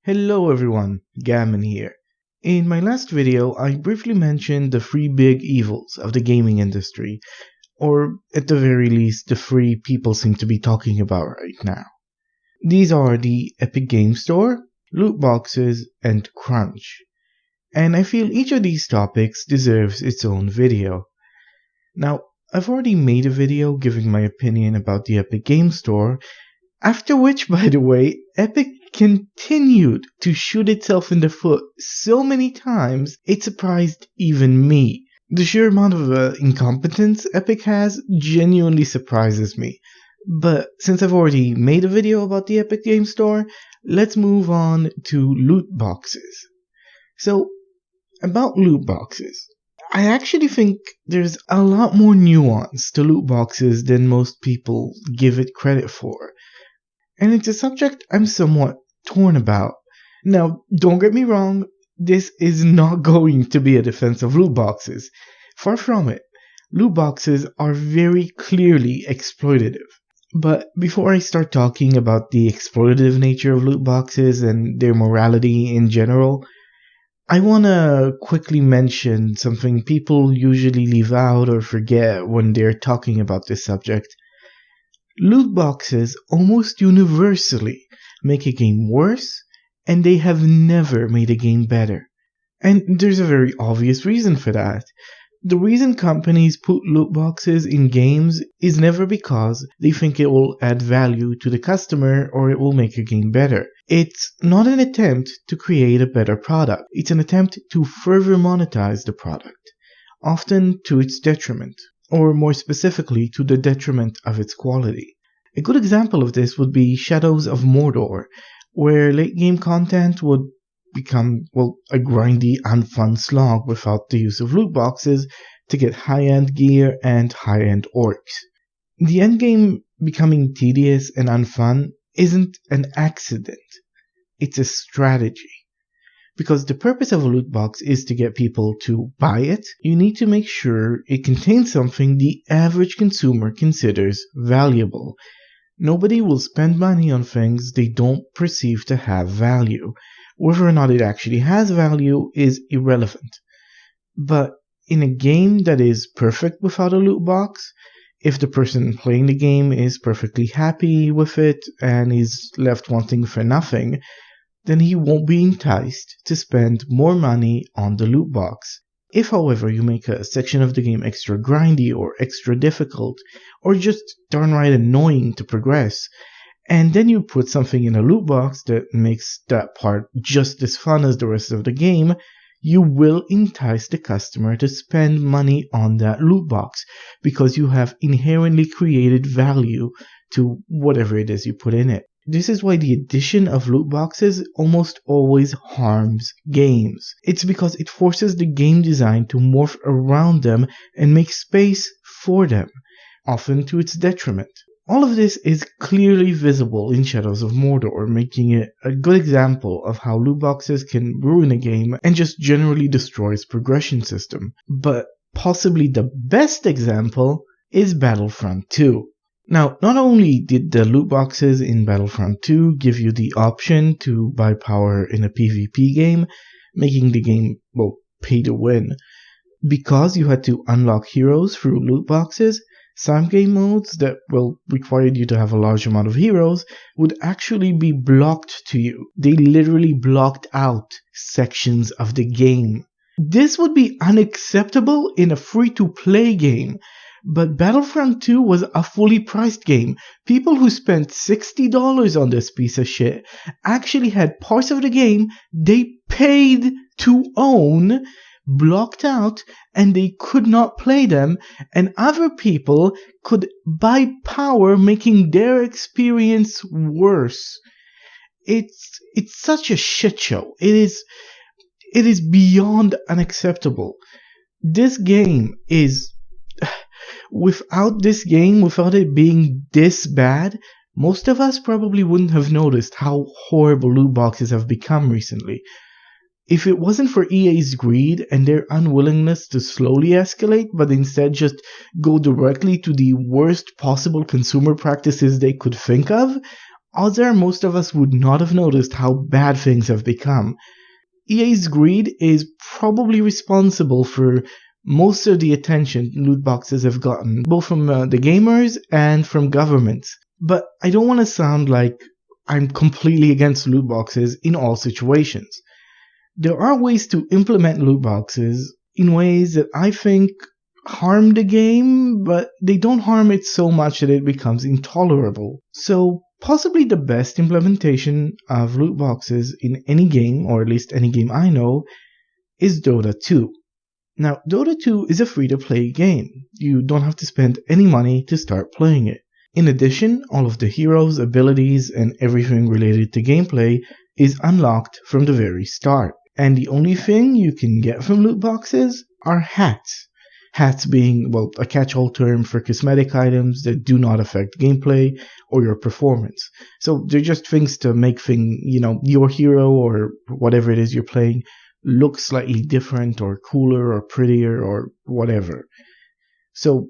Hello everyone, Gammon here. In my last video, I briefly mentioned the three big evils of the gaming industry, or at the very least, the three people seem to be talking about right now. These are the Epic Game Store, loot boxes, and crunch. And I feel each of these topics deserves its own video. Now, I've already made a video giving my opinion about the Epic Game Store, after which, by the way, Epic continued to shoot itself in the foot so many times it surprised even me. The sheer amount of incompetence Epic has genuinely surprises me. But since I've already made a video about the Epic Game Store, let's move on to loot boxes. So, about loot boxes. I actually think there's a lot more nuance to loot boxes than most people give it credit for. And it's a subject I'm somewhat torn about. Now, don't get me wrong, this is not going to be a defense of loot boxes. Far from it. Loot boxes are very clearly exploitative. But before I start talking about the exploitative nature of loot boxes and their morality in general, I want to quickly mention something people usually leave out or forget when they're talking about this subject. Loot boxes almost universally make a game worse, and they have never made a game better. And there's a very obvious reason for that. The reason companies put loot boxes in games is never because they think it will add value to the customer or it will make a game better. It's not an attempt to create a better product. It's an attempt to further monetize the product, often to its detriment, or more specifically to the detriment of its quality. A good example of this would be Shadows of Mordor, where late game content would become, a grindy and fun slog without the use of loot boxes to get high-end gear and high-end orcs. The endgame becoming tedious and unfun isn't an accident, it's a strategy. Because the purpose of a loot box is to get people to buy it, you need to make sure it contains something the average consumer considers valuable. Nobody will spend money on things they don't perceive to have value. Whether or not it actually has value is irrelevant. But in a game that is perfect without a loot box, if the person playing the game is perfectly happy with it and is left wanting for nothing, then he won't be enticed to spend more money on the loot box. If, however, you make a section of the game extra grindy or extra difficult, or just downright annoying to progress, and then you put something in a loot box that makes that part just as fun as the rest of the game, you will entice the customer to spend money on that loot box because you have inherently created value to whatever it is you put in it. This is why the addition of loot boxes almost always harms games. It's because it forces the game design to morph around them and make space for them, often to its detriment. All of this is clearly visible in Shadows of Mordor, making it a good example of how loot boxes can ruin a game and just generally destroy its progression system. But possibly the best example is Battlefront 2. Now, not only did the loot boxes in Battlefront 2 give you the option to buy power in a PvP game, making the game, pay to win, because you had to unlock heroes through loot boxes, some game modes that, required you to have a large amount of heroes would actually be blocked to you. They literally blocked out sections of the game. This would be unacceptable in a free-to-play game, but Battlefront 2 was a fully priced game. People who spent $60 on this piece of shit actually had parts of the game they paid to own blocked out, and they could not play them, and other people could buy power, making their experience worse. It's such a shit show. It is beyond unacceptable. This game is without it being this bad, most of us probably wouldn't have noticed how horrible loot boxes have become recently. If it wasn't for EA's greed and their unwillingness to slowly escalate, but instead just go directly to the worst possible consumer practices they could think of, odds are most of us would not have noticed how bad things have become. EA's greed is probably responsible for most of the attention loot boxes have gotten, both from the gamers and from governments. But I don't want to sound like I'm completely against loot boxes in all situations. There are ways to implement loot boxes in ways that I think harm the game, but they don't harm it so much that it becomes intolerable. So possibly the best implementation of loot boxes in any game, or at least any game I know, is Dota 2. Now, Dota 2 is a free-to-play game. You don't have to spend any money to start playing it. In addition, all of the heroes, abilities, and everything related to gameplay is unlocked from the very start. And the only thing you can get from loot boxes are hats. Hats being, well, a catch-all term for cosmetic items that do not affect gameplay or your performance. So they're just things to make your hero or whatever it is you're playing look slightly different or cooler or prettier or whatever. So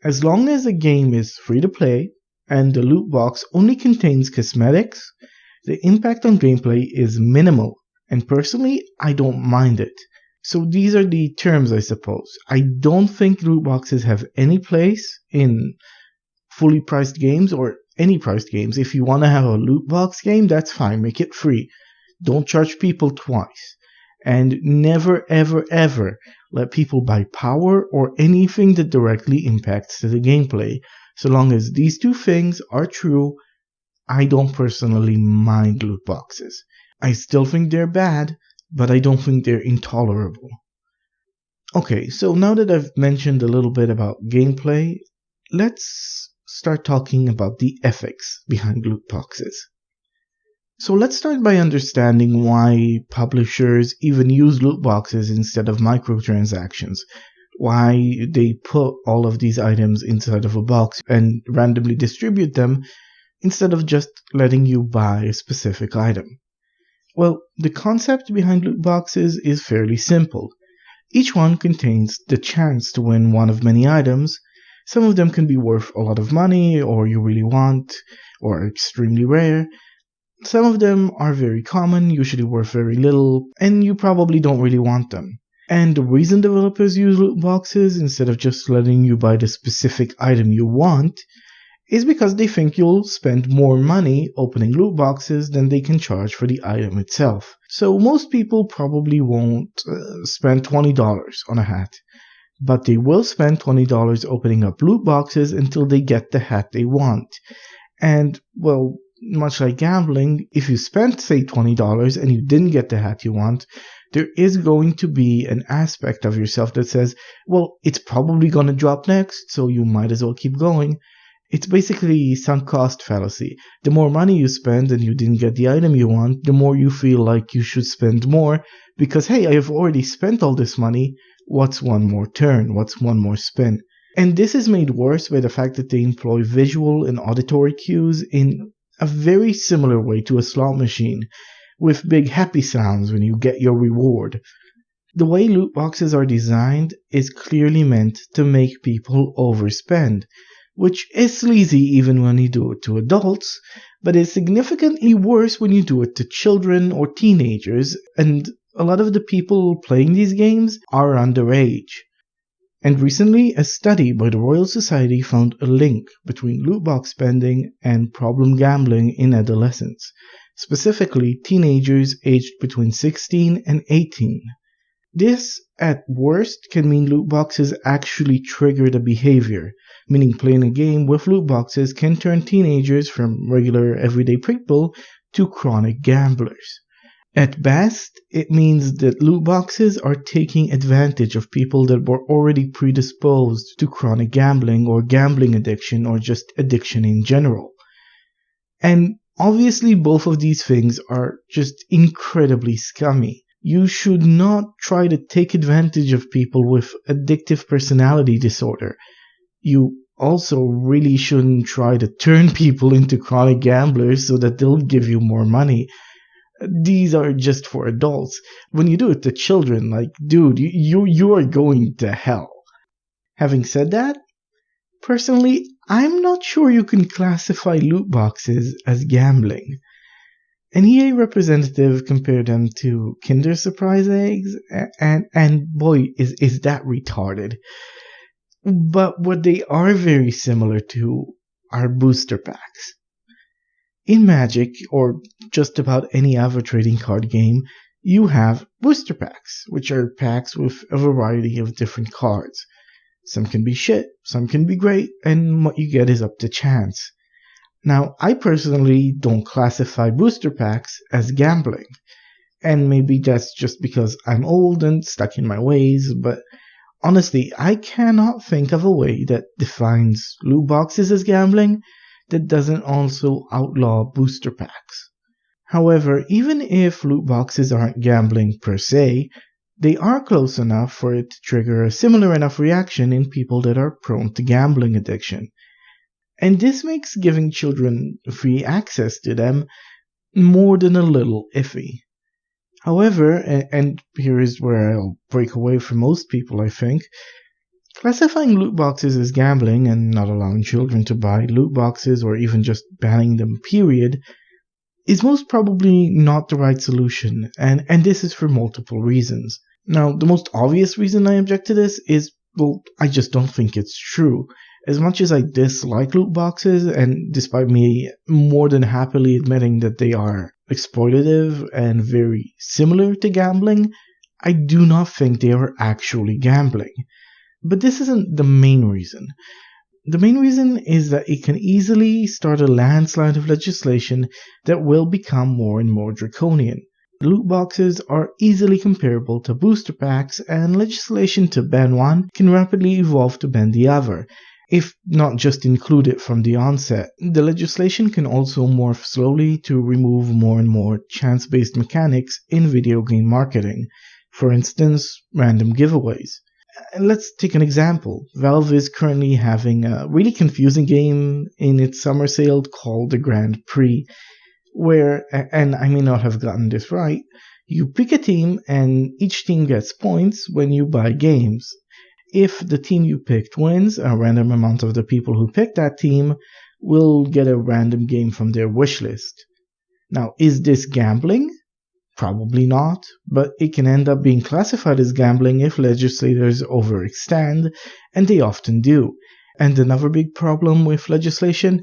as long as a game is free to play and the loot box only contains cosmetics, the impact on gameplay is minimal. And personally, I don't mind it. So these are the terms, I suppose. I don't think loot boxes have any place in fully priced games or any priced games. If you want to have a loot box game, that's fine. Make it free. Don't charge people twice. And never, ever, ever let people buy power or anything that directly impacts the gameplay. So long as these two things are true, I don't personally mind loot boxes. I still think they're bad, but I don't think they're intolerable. Okay, so now that I've mentioned a little bit about gameplay, let's start talking about the ethics behind loot boxes. So let's start by understanding why publishers even use loot boxes instead of microtransactions. Why they put all of these items inside of a box and randomly distribute them instead of just letting you buy a specific item. Well, the concept behind loot boxes is fairly simple. Each one contains the chance to win one of many items. Some of them can be worth a lot of money, or you really want, or extremely rare. Some of them are very common, usually worth very little, and you probably don't really want them. And the reason developers use loot boxes instead of just letting you buy the specific item you want is because they think you'll spend more money opening loot boxes than they can charge for the item itself. So most people probably won't spend $20 on a hat, but they will spend $20 opening up loot boxes until they get the hat they want. And, well, much like gambling, if you spent, say, $20 and you didn't get the hat you want, there is going to be an aspect of yourself that says, well, it's probably going to drop next, so you might as well keep going. It's basically sunk cost fallacy. The more money you spend and you didn't get the item you want, the more you feel like you should spend more because, hey, I have already spent all this money. What's one more turn? What's one more spin? And this is made worse by the fact that they employ visual and auditory cues in a very similar way to a slot machine, with big happy sounds when you get your reward. The way loot boxes are designed is clearly meant to make people overspend, which is sleazy even when you do it to adults, but is significantly worse when you do it to children or teenagers, and a lot of the people playing these games are underage. And recently, a study by the Royal Society found a link between loot box spending and problem gambling in adolescents, specifically teenagers aged between 16 and 18. This, at worst, can mean loot boxes actually trigger the behavior, meaning playing a game with loot boxes can turn teenagers from regular everyday people to chronic gamblers. At best, it means that loot boxes are taking advantage of people that were already predisposed to chronic gambling or gambling addiction or just addiction in general. And obviously both of these things are just incredibly scummy. You should not try to take advantage of people with addictive personality disorder. You also really shouldn't try to turn people into chronic gamblers so that they'll give you more money. These are just for adults. When you do it to children, like, dude, you are going to hell. Having said that, Personally, I'm not sure you can classify loot boxes as gambling. An EA representative compared them to Kinder Surprise eggs, and boy, is that retarded. But what they are very similar to are booster packs. In Magic, or just about any other trading card game, you have booster packs, which are packs with a variety of different cards. Some can be shit, some can be great, and what you get is up to chance. Now, I personally don't classify booster packs as gambling, and maybe that's just because I'm old and stuck in my ways, but honestly, I cannot think of a way that defines loot boxes as gambling that doesn't also outlaw booster packs. However, even if loot boxes aren't gambling per se, they are close enough for it to trigger a similar enough reaction in people that are prone to gambling addiction. And this makes giving children free access to them more than a little iffy. However, and here is where I'll break away from most people, I think, classifying loot boxes as gambling and not allowing children to buy loot boxes or even just banning them, period, is most probably not the right solution, and this is for multiple reasons. Now, the most obvious reason I object to this is, well, I just don't think it's true. As much as I dislike loot boxes, and despite me more than happily admitting that they are exploitative and very similar to gambling, I do not think they are actually gambling. But this isn't the main reason. The main reason is that it can easily start a landslide of legislation that will become more and more draconian. Loot boxes are easily comparable to booster packs, and legislation to ban one can rapidly evolve to ban the other. If not just include it from the onset, the legislation can also morph slowly to remove more and more chance-based mechanics in video game marketing. For instance, random giveaways. Let's take an example. Valve is currently having a really confusing game in its summer sale called the Grand Prix, where, and I may not have gotten this right, you pick a team and each team gets points when you buy games. If the team you picked wins, a random amount of the people who picked that team will get a random game from their wish list. Now, is this gambling? Probably not, but it can end up being classified as gambling if legislators overextend, and they often do. And another big problem with legislation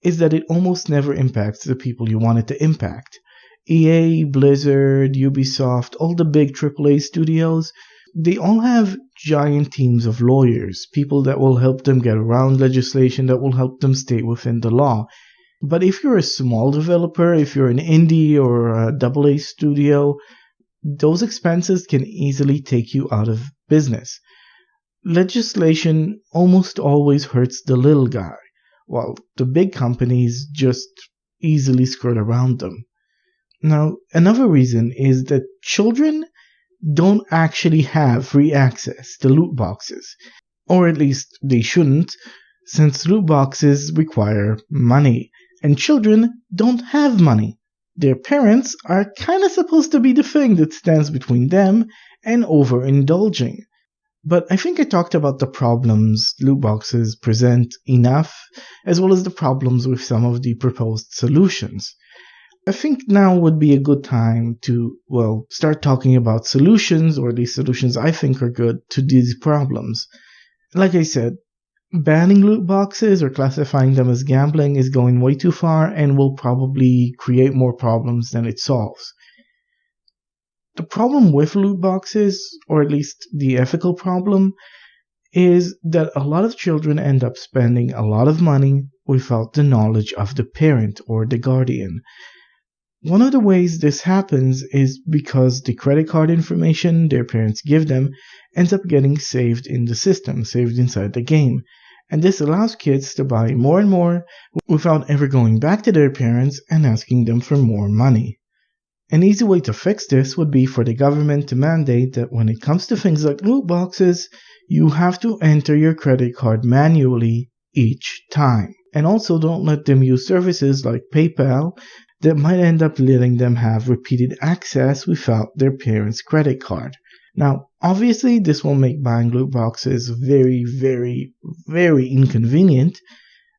is that it almost never impacts the people you want it to impact. EA, Blizzard, Ubisoft, all the big AAA studios, they all have giant teams of lawyers, people that will help them get around legislation, that will help them stay within the law. But if you're a small developer, if you're an indie or a AA studio, those expenses can easily take you out of business. Legislation almost always hurts the little guy, while the big companies just easily skirt around them. Now, another reason is that children don't actually have free access to loot boxes, or at least they shouldn't, since loot boxes require money, and children don't have money. Their parents are kinda supposed to be the thing that stands between them and overindulging. But I think I talked about the problems loot boxes present enough, as well as the problems with some of the proposed solutions. I think now would be a good time to, well, start talking about solutions, or the solutions I think are good, to these problems. Like I said, banning loot boxes or classifying them as gambling is going way too far and will probably create more problems than it solves. The problem with loot boxes, or at least the ethical problem, is that a lot of children end up spending a lot of money without the knowledge of the parent or the guardian. One of the ways this happens is because the credit card information their parents give them ends up getting saved in the system, saved inside the game. And this allows kids to buy more and more without ever going back to their parents and asking them for more money. An easy way to fix this would be for the government to mandate that when it comes to things like loot boxes, you have to enter your credit card manually each time. And also don't let them use services like PayPal that might end up letting them have repeated access without their parents' credit card. Now, obviously, this will make buying loot boxes very, very, very inconvenient,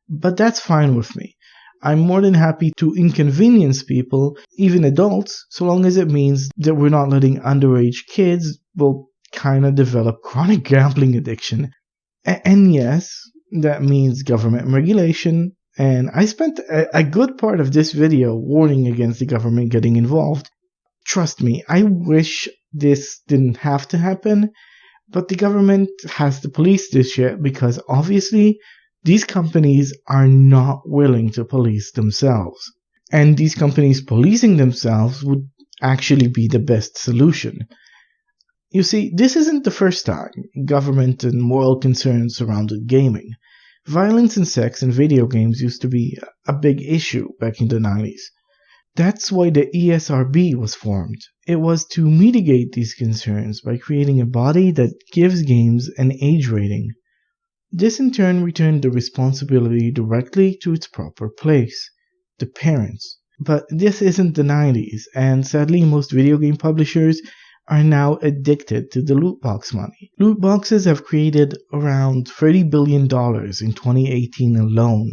but that's fine with me. I'm more than happy to inconvenience people, even adults, so long as it means that we're not letting underage kids, well, kind of develop chronic gambling addiction. And yes, that means government regulation, and I spent a good part of this video warning against the government getting involved. Trust me, I wish this didn't have to happen, but the government has to police this shit because obviously these companies are not willing to police themselves. And these companies policing themselves would actually be the best solution. You see, this isn't the first time government and moral concerns surrounded gaming. Violence and sex in video games used to be a big issue back in the 90s. That's why the ESRB was formed. It was to mitigate these concerns by creating a body that gives games an age rating. This in turn returned the responsibility directly to its proper place, the parents. But this isn't the 90s, and sadly most video game publishers are now addicted to the loot box money. Loot boxes have created around $30 billion in 2018 alone,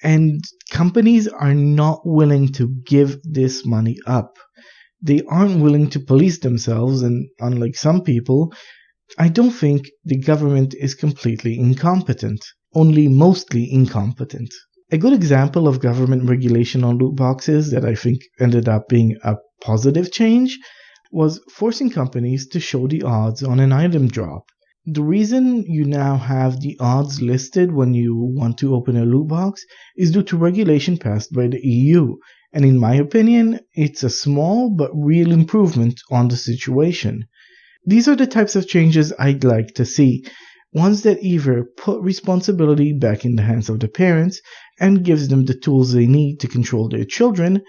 and companies are not willing to give this money up. They aren't willing to police themselves, and unlike some people, I don't think the government is completely incompetent, only mostly incompetent. A good example of government regulation on loot boxes that I think ended up being a positive change was forcing companies to show the odds on an item drop. The reason you now have the odds listed when you want to open a loot box is due to regulation passed by the EU, and in my opinion, it's a small but real improvement on the situation. These are the types of changes I'd like to see, ones that either put responsibility back in the hands of the parents and gives them the tools they need to control their children,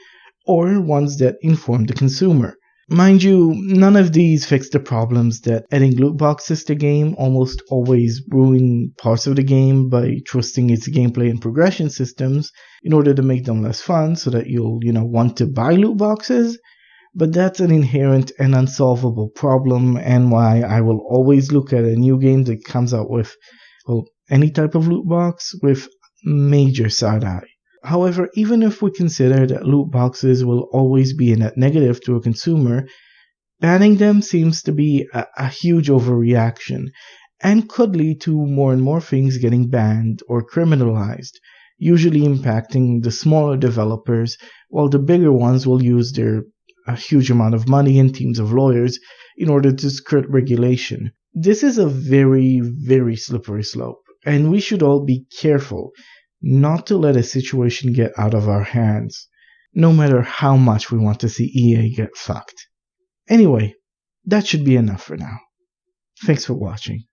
or ones that inform the consumer. Mind you, none of these fix the problems that adding loot boxes to game almost always ruin parts of the game by twisting its gameplay and progression systems in order to make them less fun so that you'll, want to buy loot boxes. But that's an inherent and unsolvable problem, and why I will always look at a new game that comes out with, any type of loot box with major side eye. However, even if we consider that loot boxes will always be a net negative to a consumer, banning them seems to be a huge overreaction and could lead to more and more things getting banned or criminalized, usually impacting the smaller developers, while the bigger ones will use their a huge amount of money and teams of lawyers in order to skirt regulation. This is a very, very slippery slope, and we should all be careful not to let a situation get out of our hands, no matter how much we want to see EA get fucked. Anyway, that should be enough for now. Thanks for watching.